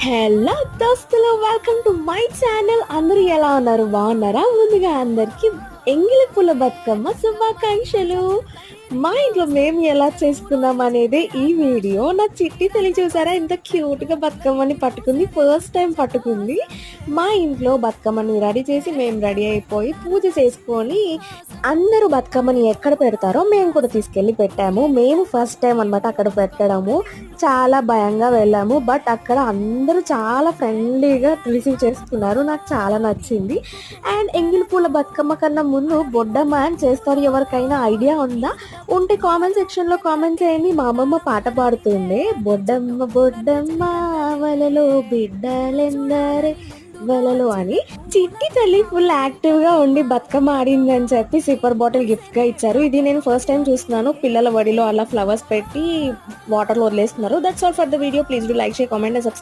Hello దోస్తులు, welcome to my channel. అందరూ ఎలా ఉన్నారు? బాగున్నారా? ముందుగా అందరికి ఎంగిలి పూల బతుకమ్మ శుభాకాంక్షలు. మా ఇంట్లో మేము ఎలా చేసుకున్నాం అనేది ఈ వీడియో. నా చిట్టి తల్లి చూసారా ఎంత క్యూట్ గా బతుకమ్మని పట్టుకుంది, ఫస్ట్ టైం పట్టుకుంది. మా ఇంట్లో బతుకమ్మని రెడీ చేసి మేము రెడీ అయిపోయి పూజ చేసుకొని అందరూ బతుకమ్మని ఎక్కడ పెడతారో మేము కూడా తీసుకెళ్ళి పెట్టాము. మేము ఫస్ట్ టైం అనమాట అక్కడ పెట్టడము. చాలా భయంగా వెళ్ళాము, బట్ అక్కడ అందరూ చాలా ఫ్రెండ్లీగా రిసీవ్ చేసుకున్నారు. నాకు చాలా నచ్చింది. అండ్ ఎంగిలి పూల బతుకమ్మ కన్నా ముందు బొడ్డమ్మ అని చేస్తారు. ఎవరికైనా ఐడియా ఉందా? ఉంటే కామెంట్ సెక్షన్లో కామెంట్ చేయండి. మా అమ్మమ్మ పాట పాడుతుండే, బొడ్డమ్మ బొడ్డమ్మ వలలో బిడ్డలెందరే వలలో అని. చిట్టి తల్లి ఫుల్ యాక్టివ్ గా ఉండి బతుకమ్మ ఆడింది అని చెప్పి సిప్పర్ బాటిల్ గిఫ్ట్ గా ఇచ్చారు. ఇది నేను ఫస్ట్ టైం చూస్తున్నాను. పిల్లల వడిలో అలా ఫ్లవర్స్ పెట్టి వాటర్ లో వదిలేస్తున్నారు. That's all for the video. Please do like, share, comment and subscribe.